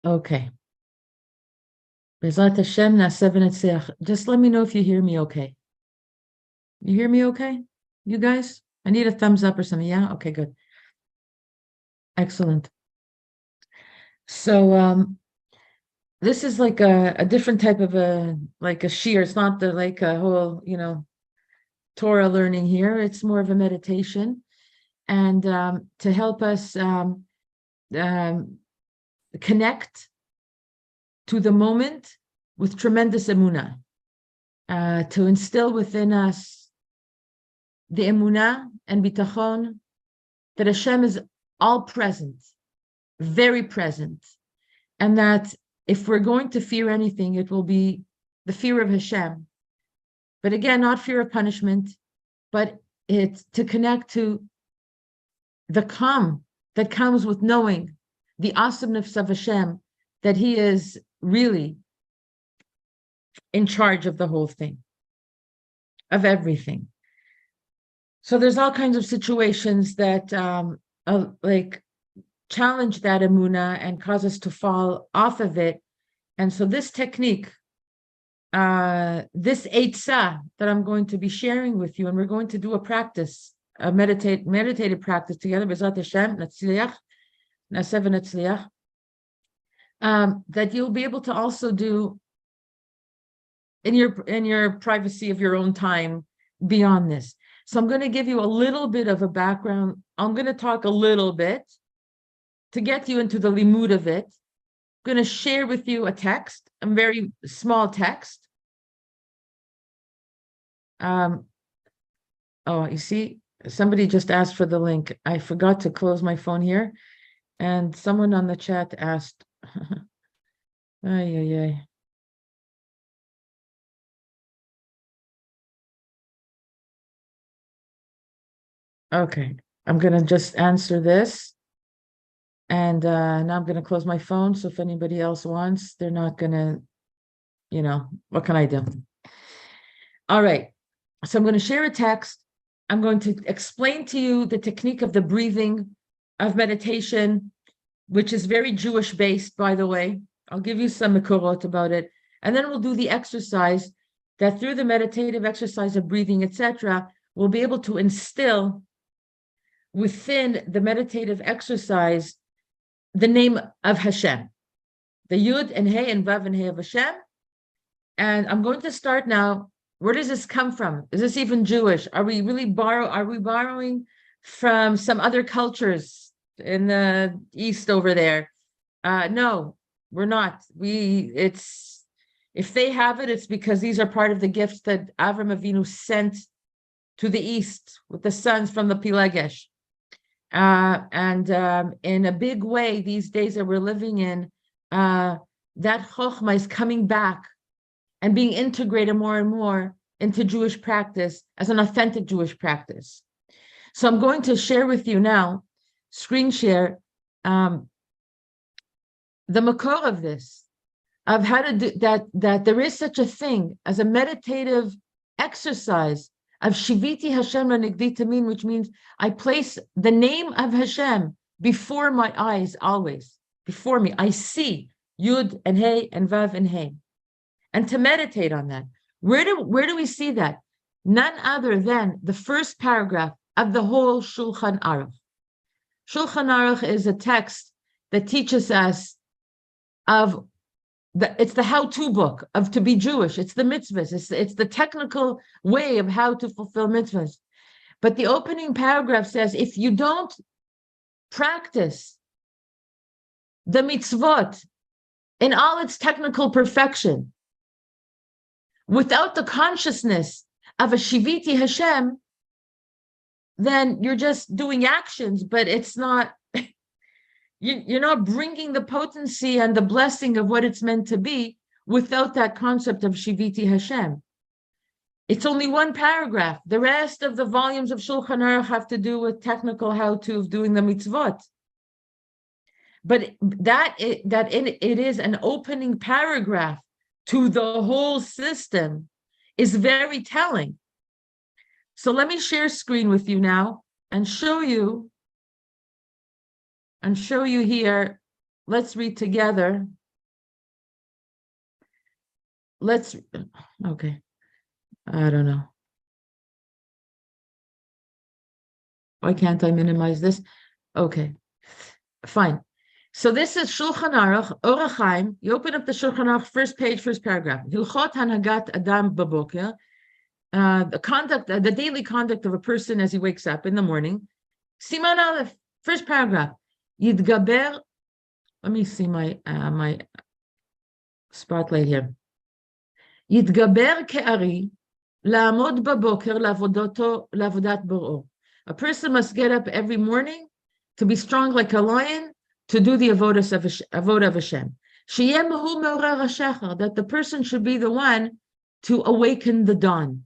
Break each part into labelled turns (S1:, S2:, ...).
S1: Okay. Bezat Hashem, Naseh v'netzliach. Just let me know if you hear me okay. You hear me okay? You guys? I need a thumbs up or something. Yeah? Okay, good. Excellent. So this is like a different type of a sheer. It's not the like a whole, Torah learning here. It's more of a meditation. And to help us um, connect to the moment with tremendous emunah, to instill within us the emunah and bitachon that Hashem is all present, very present, and that if we're going to fear anything, it will be the fear of Hashem. But again, not fear of punishment, but it's to connect to the calm that comes with knowing the awesomeness of Hashem, that He is really in charge of the whole thing, of everything. So there's all kinds of situations that like challenge that emunah and cause us to fall off of it. And so this technique, this eitzah that I'm going to be sharing with you, and we're going to do a practice, a meditative practice together, B'ezrat Hashem, Natzliach, Naseh v'netzliach, that you'll be able to also do in your privacy of your own time beyond this. So I'm going to give you a little bit of a background. I'm going to talk a little bit to get you into the limud of it. I'm going to share with you a text, a very small text. Oh, you see, somebody just asked for the link. I forgot to close my phone here, and someone on the chat asked. Ay, ay, ay. Okay, I'm going to just answer this. And now I'm going to close my phone. So if anybody else wants, they're not going to, what can I do? All right. So I'm going to share a text. I'm going to explain to you the technique of the breathing of meditation, which is very Jewish based, by the way. I'll give you some mekorot about it. And then we'll do the exercise that through the meditative exercise of breathing, etc., we'll be able to instill within the meditative exercise the name of Hashem, the Yud and Hey and Vav and Hey of Hashem. And I'm going to start now. Where does this come from? Is this even Jewish? Are we borrowing from some other cultures in the East over there? No, we're not. If they have it, it's because these are part of the gifts that Avram Avinu sent to the East with the sons from the Pilegesh. And in a big way, these days that we're living in, that chokhmah is coming back and being integrated more and more into Jewish practice as an authentic Jewish practice. So I'm going to share with you now, screen share, the makor of this, of how to do that there is such a thing as a meditative exercise of Shiviti Hashem Nigdi Tamin, which means I place the name of Hashem before my eyes always. Before me, I see Yud and Hey and Vav and Hey. And to meditate on that. Where do we see that? None other than the first paragraph of the whole Shulchan Aruch. Shulchan Aruch is a text that teaches us it's the how-to book of to be Jewish. It's the mitzvahs. It's the technical way of how to fulfill mitzvahs. But the opening paragraph says, if you don't practice the mitzvot in all its technical perfection, without the consciousness of a Shiviti Hashem, then you're just doing actions, but it's not, you're not bringing the potency and the blessing of what it's meant to be without that concept of Shiviti Hashem. It's only one paragraph. The rest of the volumes of Shulchan Aruch have to do with technical how-to of doing the mitzvot. But it is an opening paragraph to the whole system is very telling. So let me share screen with you now and show you here let's read together. Okay, I don't know. Why can't I minimize this? Okay, fine. So this is Shulchan Aruch, Orach Chaim. You open up the Shulchan Aruch, first page, first paragraph. Hilchot Hanagat Adam Baboker. The daily conduct of a person as he wakes up in the morning. Siman Aleph, first paragraph. Yidgaber. Let me see my spotlight here. Yidgaber ke'ari, la'amod baboker la'avodat bor'o. A person must get up every morning to be strong like a lion, to do the avodah of Hashem. Sheyeh mehu me'orer hashachar, that the person should be the one to awaken the dawn.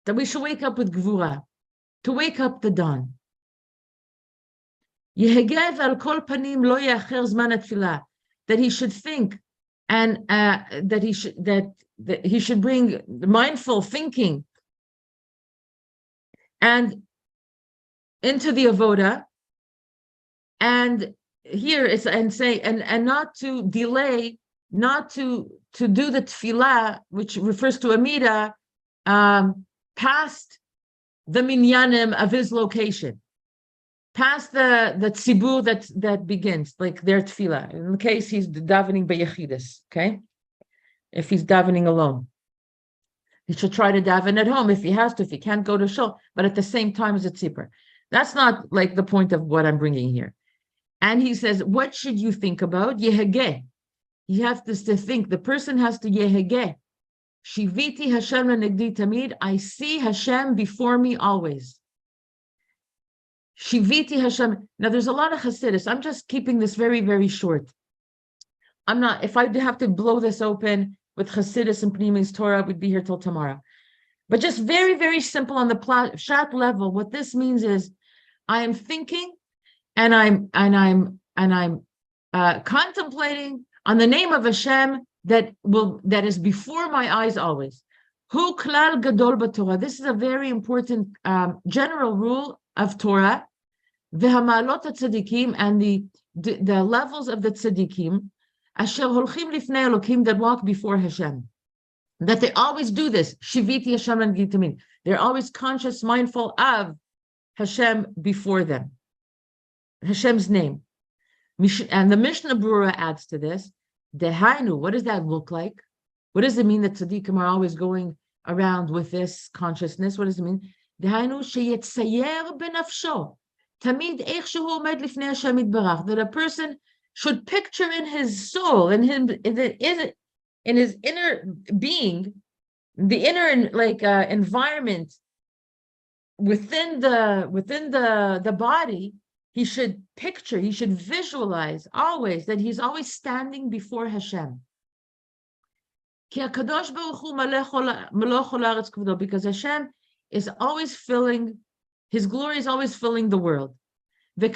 S1: That we should wake up with gvura, to wake up the dawn. Yehegev al kol panim lo yacher zman atfilah, that he should think and that he should bring mindful thinking and into the avoda, and here it's and not to delay, not to do the tefillah, which refers to Amida, past the minyanim of his location, past the tzibur that begins, like their tefillah. In the case he's davening beyechidus, okay? If he's davening alone, he should try to daven at home if he has to, if he can't go to shul, but at the same time as a tzibur. That's not like the point of what I'm bringing here. And he says, what should you think about? Yehegeh. You have to think, the person has to yehegeh. Shiviti Hashem lenegdi tamid. I see Hashem before me always. Shiviti Hashem. Now there's a lot of Hasidus. I'm just keeping this very, very short. I'm not, if I have to blow this open with Hasidus and Pnimis Torah, we'd be here till tomorrow. But just very, very simple on the pshat level, what this means is I am thinking and I'm contemplating on the name of Hashem that is before my eyes always. Hu klal gadol b'Torah. This is a very important general rule of Torah. V'hamalot tzadikim, and the levels of the tzadikim, asher holchim lifnei Elokim, that walk before Hashem. That they always do this. Shiviti Hashem and Gitamin. They're always conscious, mindful of Hashem before them. Hashem's name. And the Mishnah Berurah adds to this, Dehainu, what does that look like? What does it mean that tzaddikim are always going around with this consciousness? What does it mean? Dehainu sheyetzayer benafsho, tamid eich shehu omed lifnei Hashem yitbarach, that a person should picture in his soul, in his inner being, the inner environment within the body. He should picture, he should visualize always that he's always standing before Hashem. Because Hashem is always filling, his glory is always filling the world. And the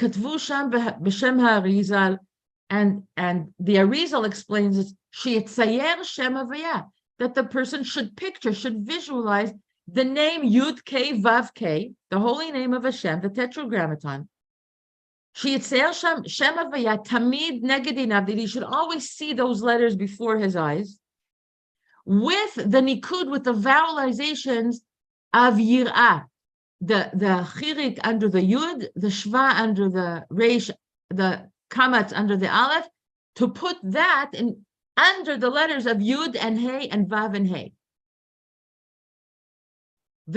S1: Arizal explains it, that the person should picture, should visualize the name Yud K Vav K, the holy name of Hashem, the Tetragrammaton. That he should always see those letters before his eyes, with the nikud, with the vowelizations of yir'ah, the chirik under the yud, the shva under the reish, the kamatz under the aleph, to put that in under the letters of yud and hey and vav and hey. And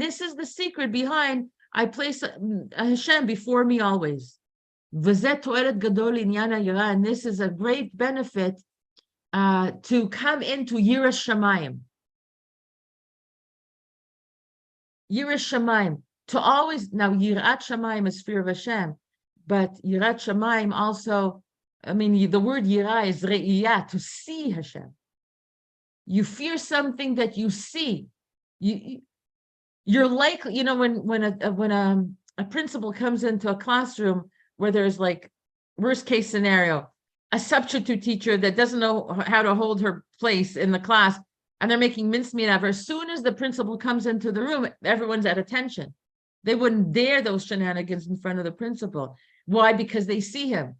S1: this is the secret behind I place Hashem before me always. And this is a great benefit to come into Yiras Shamayim. Yiras Shamayim. To always, now Yirat Shamayim is fear of Hashem, but Yirat Shamayim also, I mean, the word Yirah is Re'iyah, to see Hashem. You fear something that you see. You're like, when a principal comes into a classroom where there's like worst case scenario, a substitute teacher that doesn't know how to hold her place in the class, and they're making mincemeat of her. As soon as the principal comes into the room, everyone's at attention. They wouldn't dare those shenanigans in front of the principal. Why? Because they see him.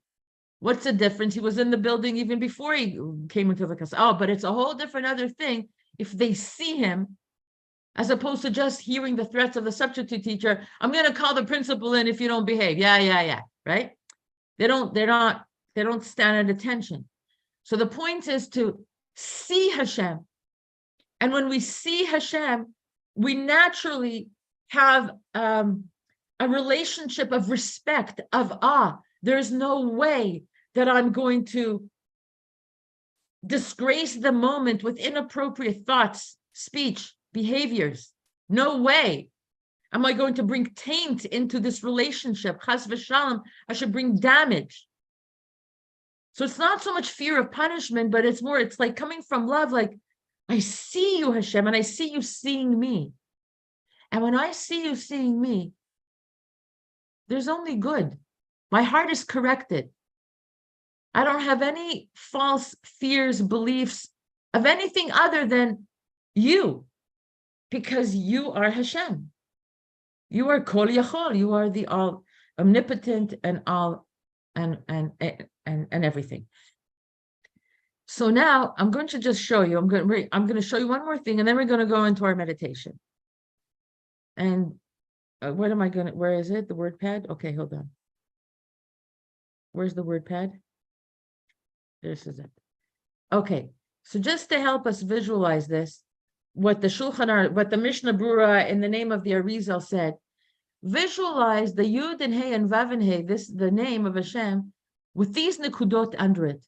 S1: What's the difference? He was in the building even before he came into the class. Oh, but it's a whole different other thing if they see him, as opposed to just hearing the threats of the substitute teacher. I'm going to call the principal in if you don't behave. Yeah. Right? They don't stand at attention. So the point is to see Hashem. And when we see Hashem, we naturally have a relationship of respect, of awe. There's no way that I'm going to disgrace the moment with inappropriate thoughts, speech, behaviors. No way am I going to bring taint into this relationship. Chas v'shalom, I should bring damage. So it's not so much fear of punishment, but it's like coming from love, like, I see you, Hashem, and I see you seeing me. And when I see you seeing me, there's only good. My heart is corrected. I don't have any false fears, beliefs of anything other than you, because you are Hashem. You are Kol Yachol. You are the all omnipotent and all and everything. So now I'm going to just show you. I'm going to show you one more thing, and then we're going to go into our meditation. And where is it? The word pad? Okay, hold on. Where's the word pad? This is it. Okay, so just to help us visualize this, what the Mishnah Brura in the name of the Arizal said, visualize the Yud and Hey and Vav and Hey, the name of Hashem, with these nikudot under it.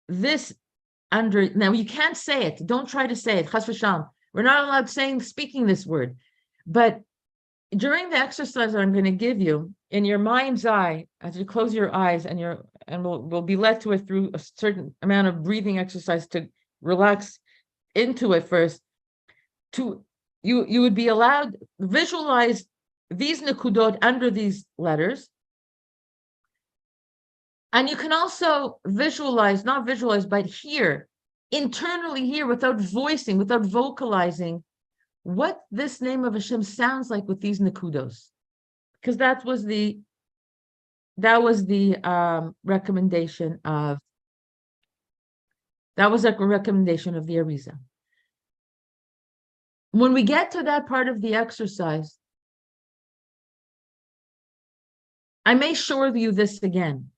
S1: Now you can't say it. Don't try to say it. Chas v'shalom. We're not allowed speaking this word. But during the exercise that I'm going to give you, in your mind's eye, as you close your eyes, and we'll be led to it through a certain amount of breathing exercise to relax into it first. You would be allowed visualize these nikudot under these letters. And you can also not visualize, but hear, internally hear, without voicing, without vocalizing, what this name of Hashem sounds like with these nikudos. Because that was the recommendation of the Arizal. When we get to that part of the exercise, I may show you this again.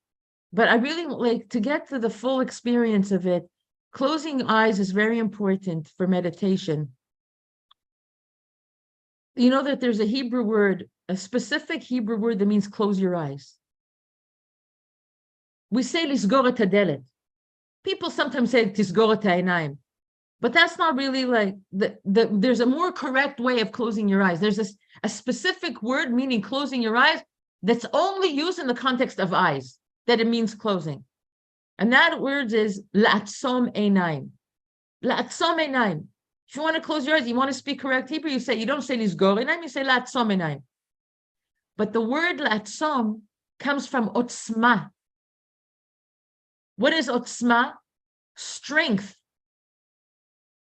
S1: But I really like to get to the full experience of it. Closing eyes is very important for meditation. You know that there's a specific Hebrew word that means close your eyes. We say lisgor et hadelet. People sometimes say tisgor et ha'einayim, but that's not really like there's a more correct way of closing your eyes. There's a specific word meaning closing your eyes that's only used in the context of eyes, that it means closing. And that word is la'atzom einayim. La'atzom einayim. If you want to close your eyes, you want to speak correct Hebrew, you don't say lisgor einayim, you say la'atzom einayim. But the word la'atzom comes from otzma. What is otzma? Strength.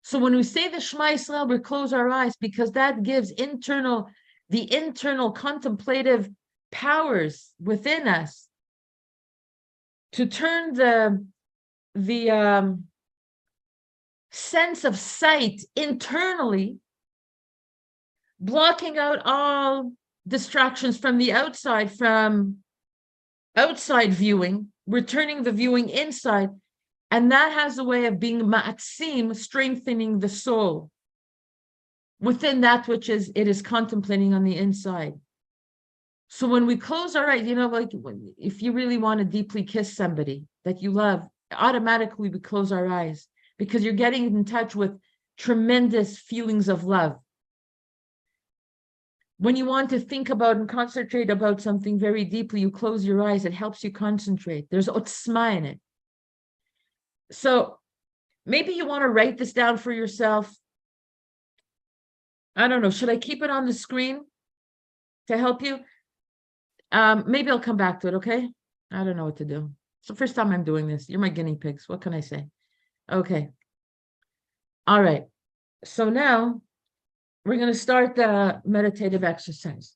S1: So when we say the Shema Yisrael, we close our eyes because that gives the internal contemplative powers within us to turn the sense of sight internally, blocking out all distractions from the outside, from outside viewing, returning the viewing inside. And that has a way of being ma'atzim, strengthening the soul within that which it is contemplating on the inside. So when we close our eyes, like if you really want to deeply kiss somebody that you love, automatically we close our eyes because you're getting in touch with tremendous feelings of love. When you want to think about and concentrate about something very deeply, you close your eyes. It helps you concentrate. There's otzma in it. So maybe you want to write this down for yourself. I don't know. Should I keep it on the screen to help you? Maybe I'll come back to it, okay? I don't know what to do. It's the first time I'm doing this. You're my guinea pigs. What can I say? Okay. All right. So now, we're going to start the meditative exercise.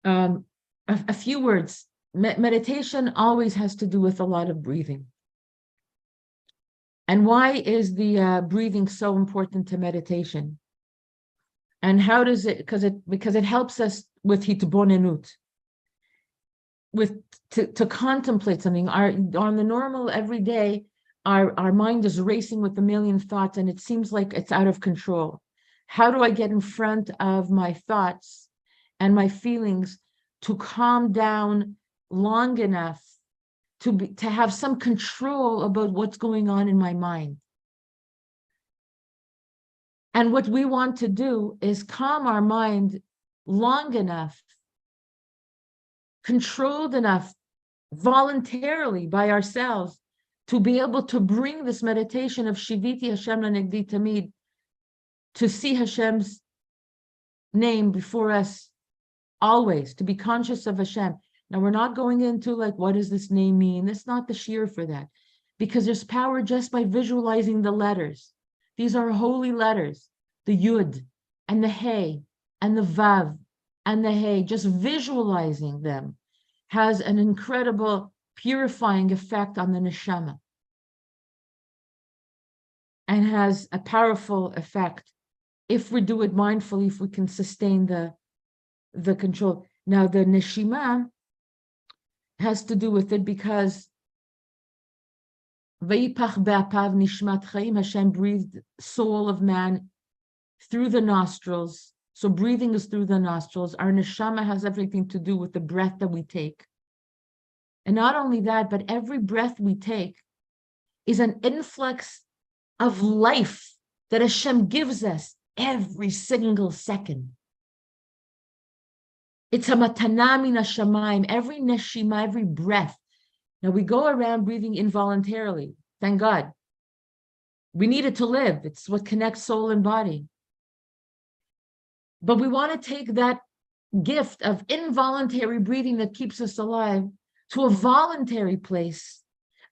S1: A few words. Meditation always has to do with a lot of breathing. And why is the breathing so important to meditation? And how does it? Because it helps us with hitbonenut, with to contemplate something. On the normal everyday, our mind is racing with a million thoughts, and it seems like it's out of control. How do I get in front of my thoughts and my feelings to calm down long enough to have some control about what's going on in my mind? And what we want to do is calm our mind long enough, controlled enough, voluntarily by ourselves, to be able to bring this meditation of Shiviti Hashem Lanegdi Tamid, to see Hashem's name before us always, to be conscious of Hashem. Now, we're not going into like, what does this name mean? It's not the shir for that, because there's power just by visualizing the letters. These are holy letters, the Yud and the Hey and the Vav and the Hey, just visualizing them has an incredible purifying effect on the neshama and has a powerful effect if we do it mindfully, if we can sustain the control. Now, the neshima has to do with it because Vayipach be'apav nishmat chaim, Hashem breathed soul of man through the nostrils. So breathing is through the nostrils. Our neshama has everything to do with the breath that we take. And not only that, but every breath we take is an influx of life that Hashem gives us every single second. It's a matana min hashamayim, every neshima, every breath. Now, we go around breathing involuntarily. Thank God. We need it to live. It's what connects soul and body. But we want to take that gift of involuntary breathing that keeps us alive to a voluntary place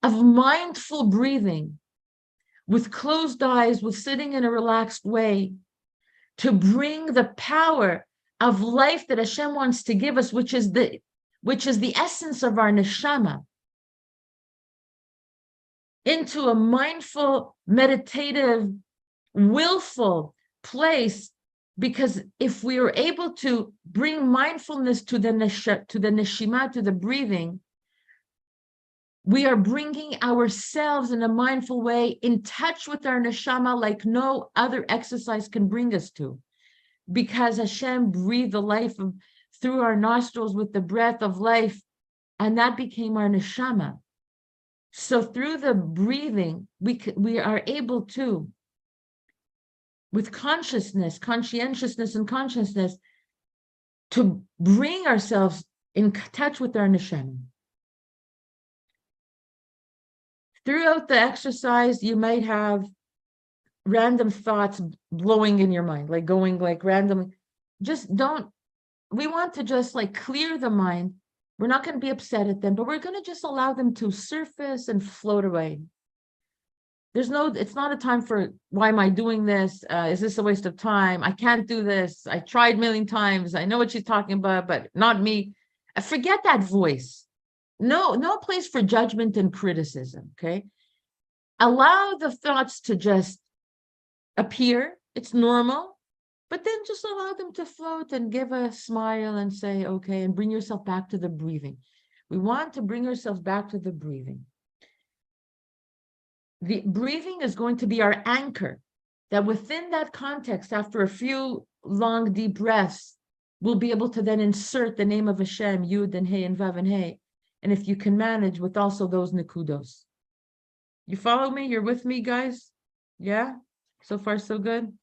S1: of mindful breathing with closed eyes, with sitting in a relaxed way, to bring the power of life that Hashem wants to give us, which is the essence of our neshama, into a mindful, meditative, willful place. Because if we are able to bring mindfulness to the neshima, to the breathing, we are bringing ourselves in a mindful way in touch with our neshama like no other exercise can bring us to. Because Hashem breathed the life through our nostrils with the breath of life, and that became our neshama. So through the breathing, we are able to, with conscientiousness and consciousness, to bring ourselves in touch with our neshama. Throughout the exercise, you might have random thoughts blowing in your mind, like going like randomly. We want to just like clear the mind. We're not going to be upset at them, but we're going to just allow them to surface and float away. It's not a time for, why am I doing this? Is this a waste of time? I can't do this. I tried a million times. I know what she's talking about, but not me. Forget that voice. No place for judgment and criticism, okay? Allow the thoughts to just appear. It's normal, but then just allow them to float and give a smile and say, okay, and bring yourself back to the breathing. We want to bring ourselves back to the breathing. The breathing is going to be our anchor, that within that context, after a few long, deep breaths, we'll be able to then insert the name of Hashem, Yud and Hey and Vav and Hey. And if you can manage with also those nekudos. You follow me? You're with me, guys? Yeah? So far, so good?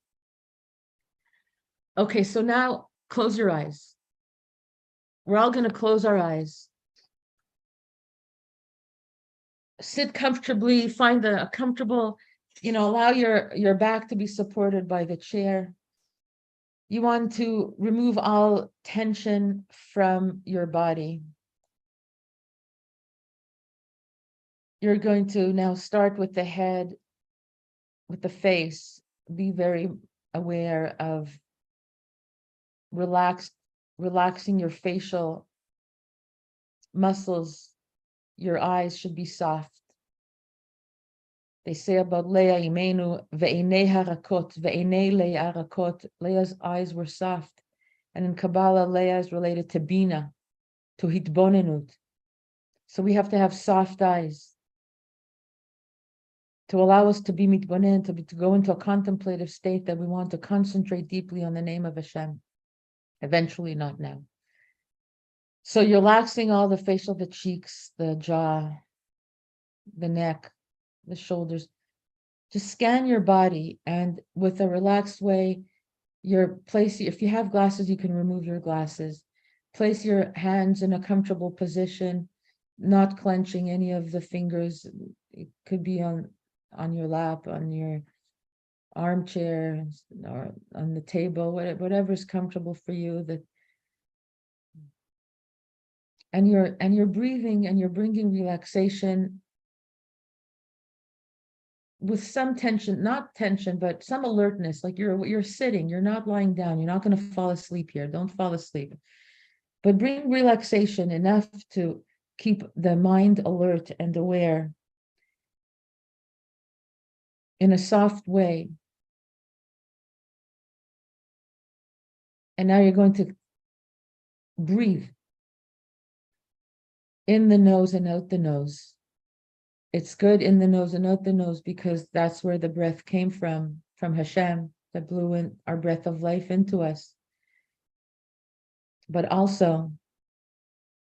S1: Okay, so now close your eyes. We're all going to close our eyes. Sit comfortably, find a comfortable, allow your back to be supported by the chair. You want to remove all tension from your body. You're going to now start with the head, with the face. Be very aware of relaxing your facial muscles. Your eyes should be soft. They say about Leah Imenu, ve'enei harakot, ve'enei Leah harakot. Leah's eyes were soft. And in Kabbalah, Leah is related to Bina, to Hitbonenut. So we have to have soft eyes to allow us to be mitbonen, to go into a contemplative state that we want to concentrate deeply on the name of Hashem. Eventually, not now. So you're relaxing all the facial, the cheeks, the jaw, the neck, the shoulders. Just scan your body, and with a relaxed way, if you have glasses, you can remove your glasses. Place your hands in a comfortable position, not clenching any of the fingers. It could be on your lap, on your armchair, or on the table, whatever is comfortable for you. And you're breathing, and you're bringing relaxation with some tension, not tension, but some alertness, like you're sitting, you're not lying down, you're not going to fall asleep here. Don't fall asleep. But bring relaxation enough to keep the mind alert and aware in a soft way. And now you're going to breathe in the nose and out the nose. It's good in the nose and out the nose because that's where the breath came from Hashem, that blew in our breath of life into us. But also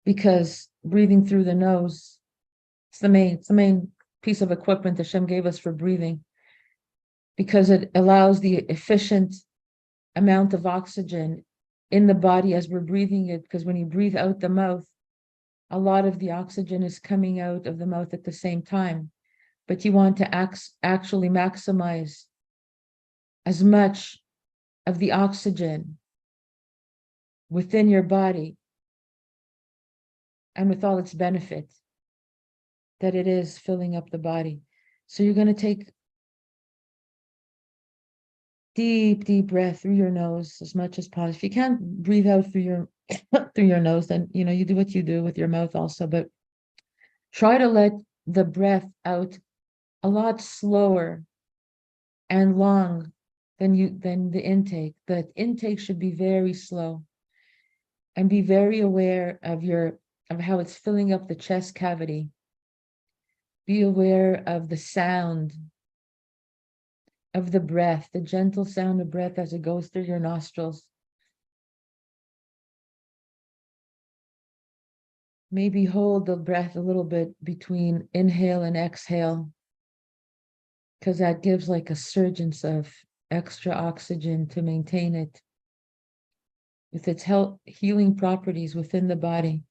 S1: because breathing through the nose, it's the main piece of equipment Hashem gave us for breathing, because it allows the efficient amount of oxygen in the body as we're breathing it, because when you breathe out the mouth, a lot of the oxygen is coming out of the mouth at the same time. But you want to actually maximize as much of the oxygen within your body and with all its benefit that it is filling up the body. So you're going to take deep breath through your nose as much as possible. If you can't breathe out through your nose, then you do what you do with your mouth also, but try to let the breath out a lot slower and long than the intake. The intake should be very slow, and be very aware of how it's filling up the chest cavity. Be aware of the sound of the breath, the gentle sound of breath as it goes through your nostrils. Maybe hold the breath a little bit between inhale and exhale, because that gives like a surge of extra oxygen to maintain it with its healing properties within the body.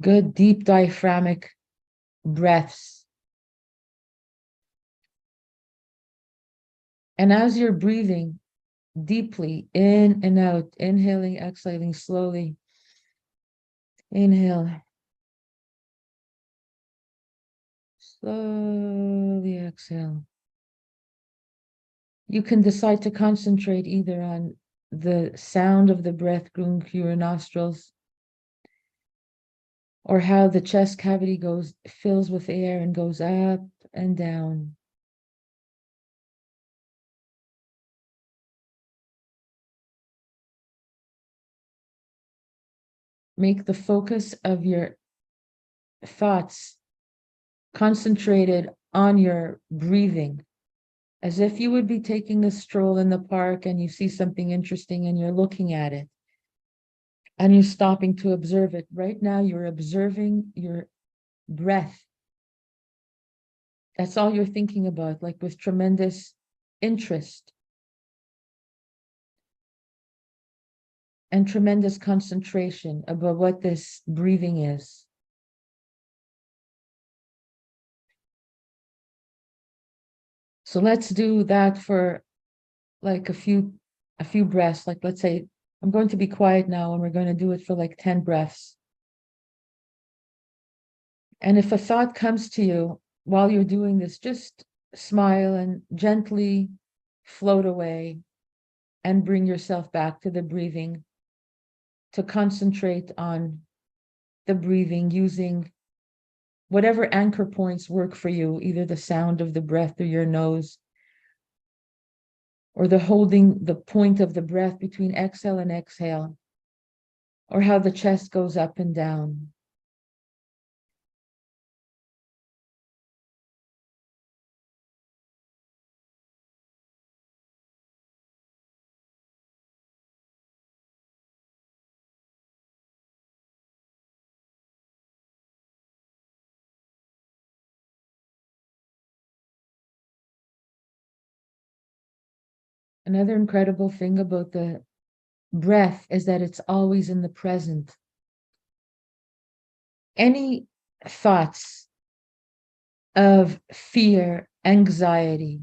S1: Good deep diaphragmatic breaths. And as you're breathing deeply in and out, inhaling, exhaling slowly, inhale, slowly exhale. You can decide to concentrate either on the sound of the breath going through your nostrils, or how the chest cavity fills with air and goes up and down. Make the focus of your thoughts concentrated on your breathing, as if you would be taking a stroll in the park and you see something interesting and you're looking at it and you're stopping to observe it. Right now, you're observing your breath. That's all you're thinking about, like with tremendous interest and tremendous concentration about what this breathing is. So let's do that for like a few breaths. Like, let's say I'm going to be quiet now and we're going to do it for like 10 breaths. And if a thought comes to you while you're doing this, just smile and gently float away and bring yourself back to the breathing, to concentrate on the breathing using whatever anchor points work for you, either the sound of the breath through your nose or the holding the point of the breath between exhale and exhale, or how the chest goes up and down. Another incredible thing about the breath is that it's always in the present. Any thoughts of fear, anxiety,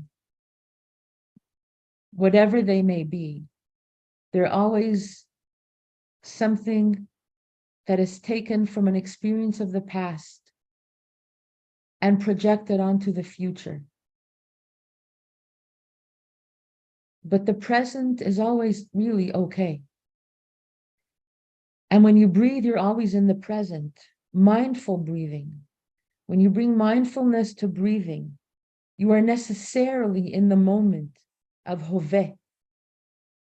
S1: whatever they may be, they're always something that is taken from an experience of the past and projected onto the future. But the present is always really okay. And when you breathe, you're always in the present. Mindful breathing. When you bring mindfulness to breathing, you are necessarily in the moment of hoveh,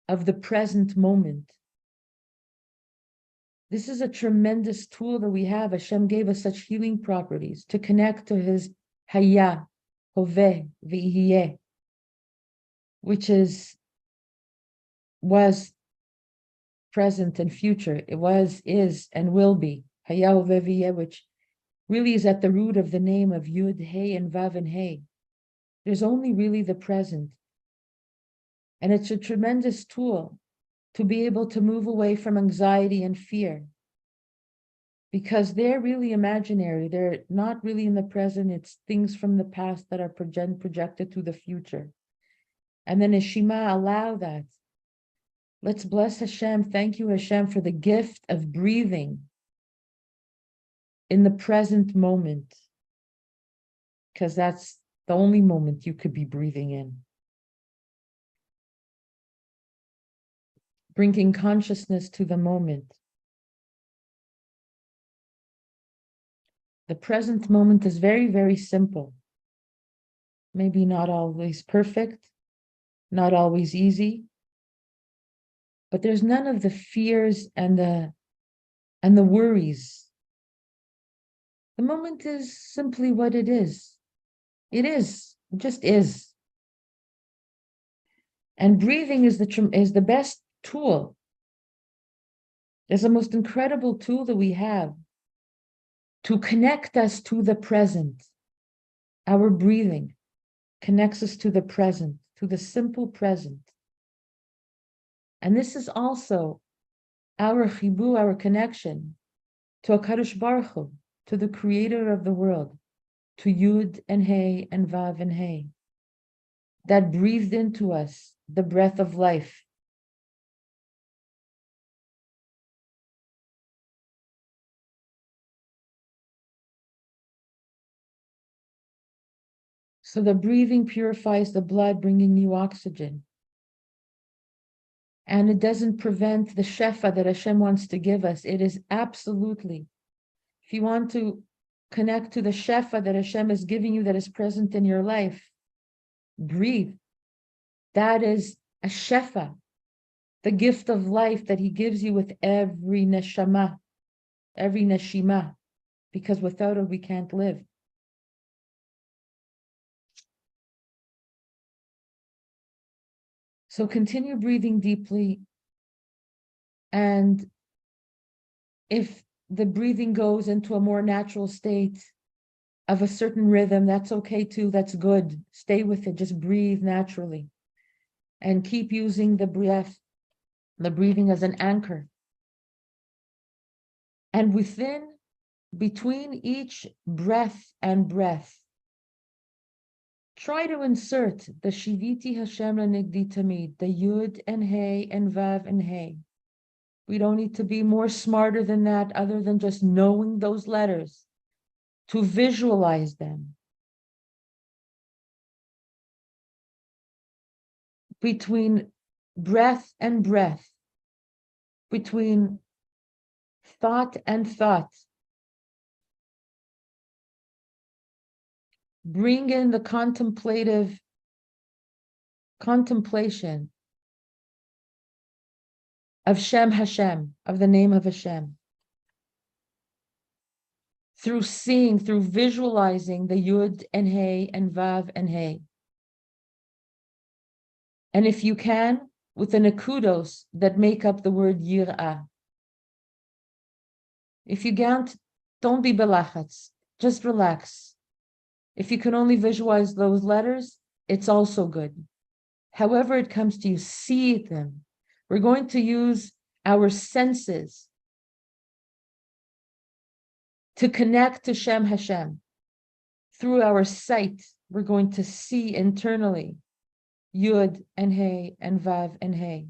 S1: of the present moment. This is a tremendous tool that we have. Hashem gave us such healing properties to connect to his Hayah, Hoveh, V'ihiyeh, which was present and future. It was, is, and will be. Hayah, Hoveh, V'ihiyeh, which really is at the root of the name of Yud, Hey, and Vav, and Hey. There's only really the present. And it's a tremendous tool to be able to move away from anxiety and fear, because they're really imaginary. They're not really in the present. It's things from the past that are projected to the future. And then as Shema, allow that. Let's bless Hashem. Thank you, Hashem, for the gift of breathing in the present moment, because that's the only moment you could be breathing in. Bringing consciousness to the moment. The present moment is very, very simple. Maybe not always perfect, not always easy, but there's none of the fears and the worries. The moment is simply what it is. It is, it just is. And breathing is the best tool. It's the most incredible tool that we have to connect us to the present. Our breathing connects us to the present, to the simple present. And this is also our chibu, our connection to HaKadosh Baruch Hu, to the creator of the world, to Yud and Hey and Vav and Hey, that breathed into us the breath of life. So the breathing purifies the blood, bringing new oxygen. And it doesn't prevent the shefa that Hashem wants to give us. It is absolutely, if you want to connect to the shefa that Hashem is giving you, that is present in your life, breathe. That is a shefa, the gift of life that he gives you with every neshama, every neshima, because without it we can't live. So continue breathing deeply, and if the breathing goes into a more natural state of a certain rhythm, that's okay too, that's good. Stay with it, just breathe naturally. And keep using the breath, the breathing as an anchor. And between each breath and breath, try to insert the Shiviti Hashem Nigdi Tamid, the Yud and Hey and Vav and Hey. We don't need to be more smarter than that, other than just knowing those letters, to visualize them. between breath and breath, between thought and thought. Bring in the contemplation of Shem Hashem, of the name of Hashem. Through seeing, through visualizing the Yud and Hey and Vav and Hey. And if you can, with the nekudos that make up the word Yir'ah. If you can't, don't be belachatz, just relax. If you can only visualize those letters, it's also good. However it comes to you, see them. We're going to use our senses to connect to Shem Hashem. Through our sight, we're going to see internally Yud and Hey and Vav and Hey.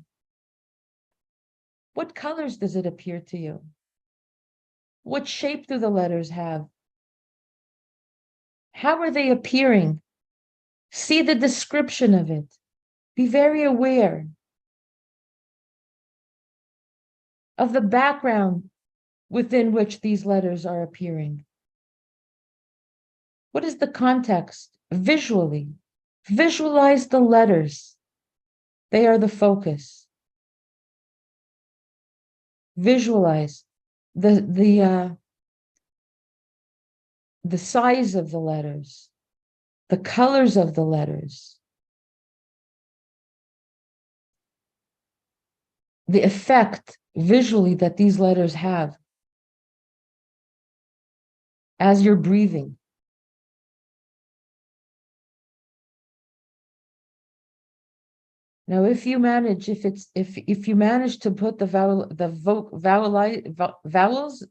S1: What colors does it appear to you? What shape do the letters have? How are they appearing? See the description of it. Be very aware of the background within which these letters are appearing. What is the context? Visually, visualize the letters. They are the focus. Visualize the size of the letters, the colors of the letters, the effect visually that these letters have as you're breathing. Now, if you manage to put the vowels,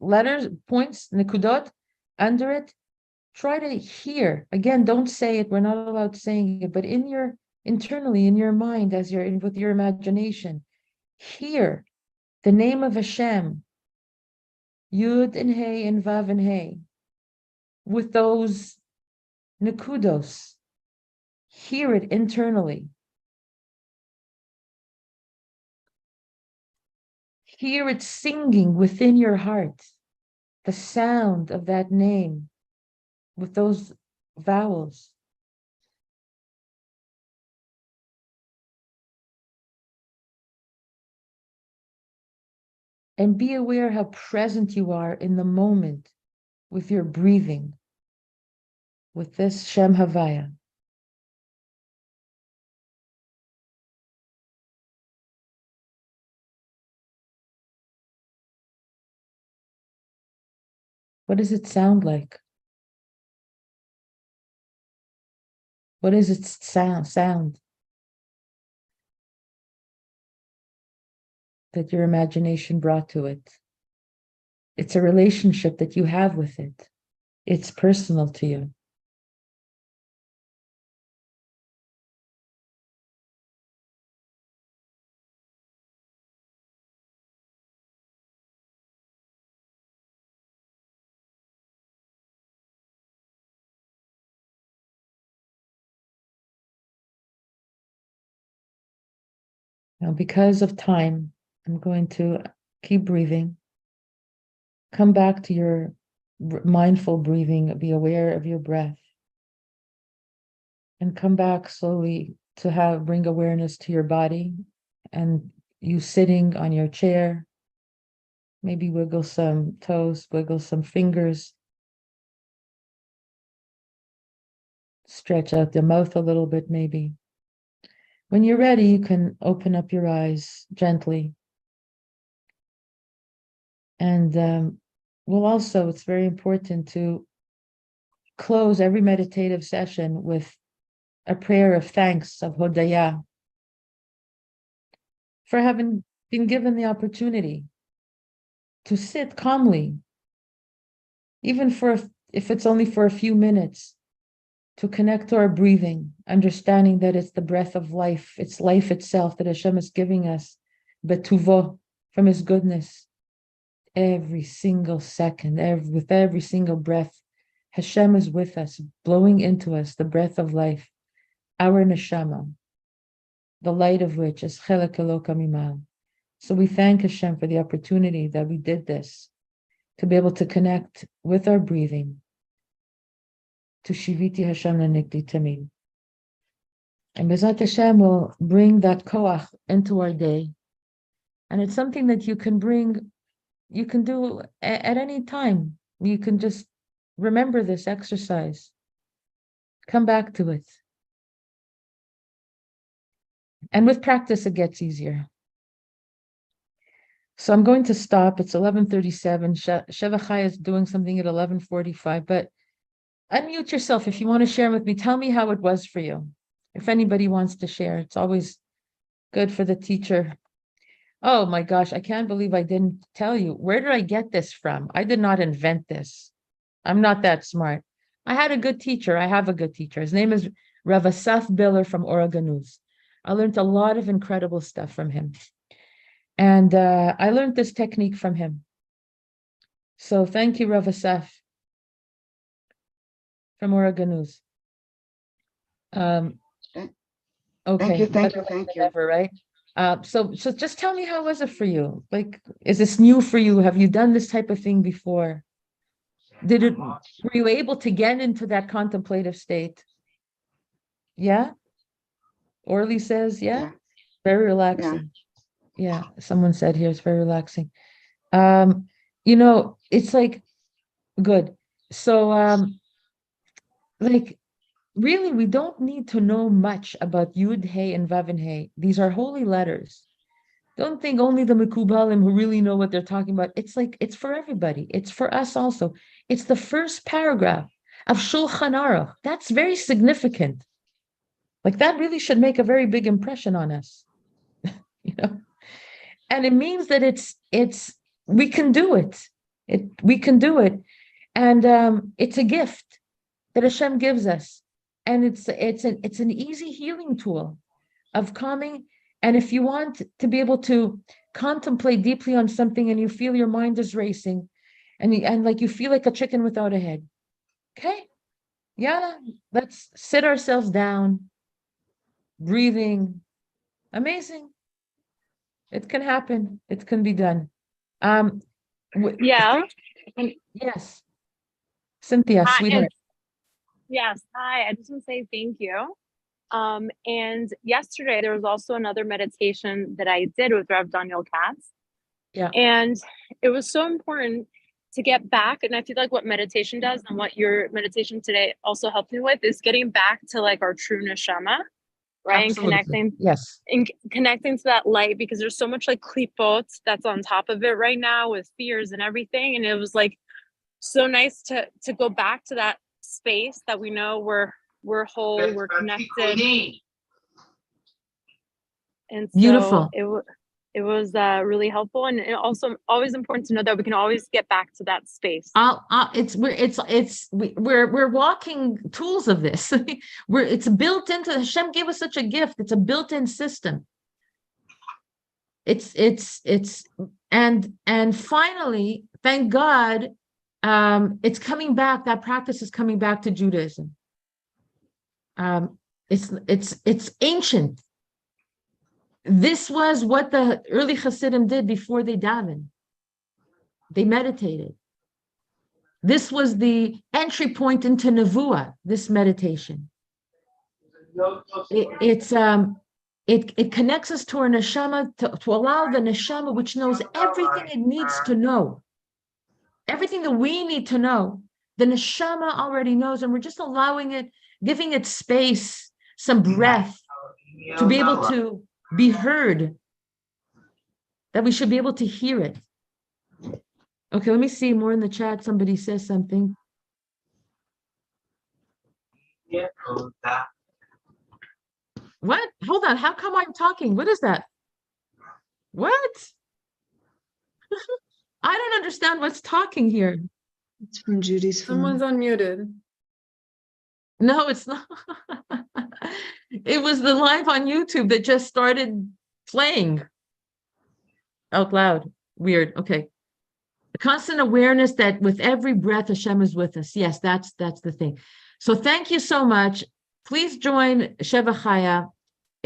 S1: letters, points, nekudot under it, try to hear. Again, don't say it. We're not allowed saying it, but internally in your mind, as you're in with your imagination, hear the name of Hashem, Yud and Hey and Vav and Hey, with those nekudos. Hear it internally. Hear it singing within your heart, the sound of that name with those vowels. And be aware how present you are in the moment with your breathing, with this Shem Havaya. What does it sound like? What is its sound that your imagination brought to it? It's a relationship that you have with it. It's personal to you. Now, because of time, I'm going to keep breathing. Come back to your mindful breathing. Be aware of your breath. And come back slowly to bring awareness to your body and you sitting on your chair. Maybe wiggle some toes, wiggle some fingers. Stretch out the mouth a little bit, maybe. When you're ready, you can open up your eyes gently. And it's very important to close every meditative session with a prayer of thanks, of Hodaya, for having been given the opportunity to sit calmly, even if it's only for a few minutes, to connect to our breathing, understanding that it's the breath of life, it's life itself that Hashem is giving us, betuvo, from His goodness. Every single second, with every single breath, Hashem is with us, blowing into us the breath of life, our neshama. the light of which is Chelek Eloka Mimal. So we thank Hashem for the opportunity that we did this, to be able to connect with our breathing to Shiviti Hashem Lanikdi Tamid. And Bezat Hashem will bring that koach into our day. And it's something that you can do at any time. You can just remember this exercise. Come back to it. And with practice, it gets easier. So I'm going to stop. It's 11:37. Sheva Chai is doing something at 11:45. But unmute yourself if you want to share with me. Tell me how it was for you. If anybody wants to share, it's always good for the teacher. Oh my gosh, I can't believe I didn't tell you. Where did I get this from? I did not invent this. I'm not that smart. I had a good teacher. I have a good teacher. His name is Rav Asaf Biller from Oregonus. I learned a lot of incredible stuff from him. And I learned this technique from him. So thank you, Rav Asaf from Oregonus. Okay.
S2: Thank you.
S1: Never, right? So just tell me, how was it for you? Like, is this new for you? Have you done this type of thing before? Were you able to get into that contemplative state? Yeah? Orly says, yeah? Very relaxing. Yeah. Someone said here it's very relaxing. It's like, good. So, like, really, we don't need to know much about Yud, Hey, and Vav and Hey. These are holy letters. Don't think only the Mekubalim who really know what they're talking about. It's like, it's for everybody. It's for us also. It's the first paragraph of Shulchan Aruch. That's very significant. Like, that really should make a very big impression on us. And it means that we can do it. We can do it. And it's a gift that Hashem gives us. And it's an easy healing tool of calming. And if you want to be able to contemplate deeply on something and you feel your mind is racing and like you feel like a chicken without a head, okay, yeah, let's sit ourselves down, breathing. Amazing. It can happen. It can be done.
S3: Yeah.
S1: Yes. Cynthia, sweetheart.
S3: Yes. Hi. I just want to say thank you. And yesterday there was also another meditation that I did with Rev Daniel Katz.
S1: Yeah.
S3: And it was so important to get back. And I feel like what meditation does and what your meditation today also helped me with is getting back to like our true neshama, right?
S1: Absolutely.
S3: And connecting to that light, because there's so much like klipot that's on top of it right now with fears and everything. And it was like so nice to go back to that space that we know we're whole, we're connected. And so
S1: beautiful.
S3: It was really helpful, and it also always important to know that we can always get back to that space.
S1: We're walking tools of this. It's built into Hashem gave us such a gift. It's a built-in system. And finally, thank God, it's coming back. That practice is coming back to Judaism. It's ancient. This was what the early Hasidim did before they davened. They meditated. This was the entry point into Nevuah, this meditation. It connects us to our neshama, to allow the neshama, which knows everything it needs to know. Everything that we need to know, the neshama already knows, and we're just allowing it, giving it space, some breath, to be able to be heard, that we should be able to hear it. Okay, let me see more in the chat. Somebody says something. What? Hold on. How come I'm talking? What is that? What? I don't understand what's talking here.
S2: It's from Judy's phone.
S4: Someone's unmuted.
S1: No, it's not. It was the live on YouTube that just started playing out loud. Weird. Okay. The constant awareness that with every breath, Hashem is with us. Yes, that's the thing. So thank you so much. Please join Sheva Chaya.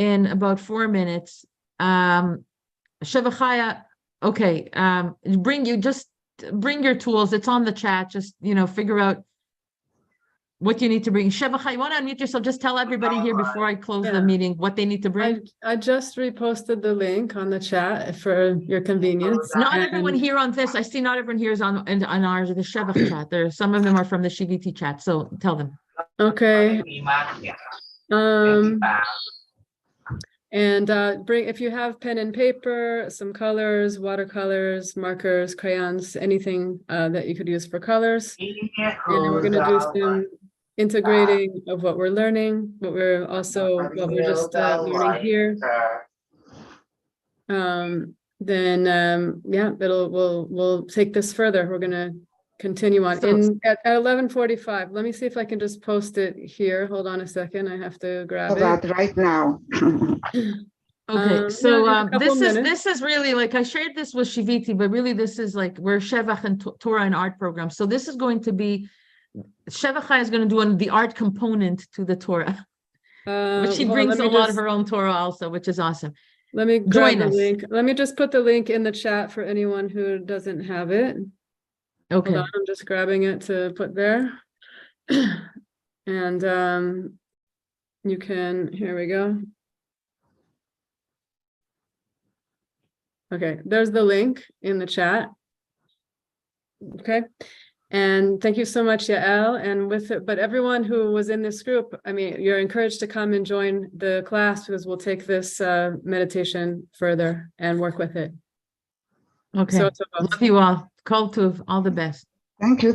S1: in about 4 minutes. Shevachaya, okay, bring your tools. It's on the chat. Just, figure out what you need to bring. Shevachaya, you want to unmute yourself? Just tell everybody here before I close the meeting what they need to bring.
S2: I just reposted the link on the chat for your convenience.
S1: Not everyone here on this. I see not everyone here is on ours, the Shevach chat. Some of them are from the Shiviti chat. So tell them.
S2: Okay. And bring, if you have pen and paper, some colors, watercolors, markers, crayons, anything that you could use for colors. And then we're going to do some integrating of what we're learning, what we're just learning here. We'll take this further. We're going to continue on at 11:45. Let me see if I can just post it here. Hold on a second. I have to grab it
S4: right now.
S1: Okay, so this is really like, I shared this with Shiviti, but really this is like we're Shevach and Torah and art program. So this is going to be Shevach is going to do the art component to the Torah, which she brings a lot of her own Torah also, which is awesome.
S2: Let me grab the link. Let me just put the link in the chat for anyone who doesn't have it.
S1: Okay.
S2: Hold on, I'm just grabbing it to put there. And you can, here we go. Okay, there's the link in the chat. Okay. And thank you so much, Yael. And but everyone who was in this group, I mean, you're encouraged to come and join the class because we'll take this meditation further and work with it.
S1: Okay. Love you all. Call to all the best.
S4: Thank you.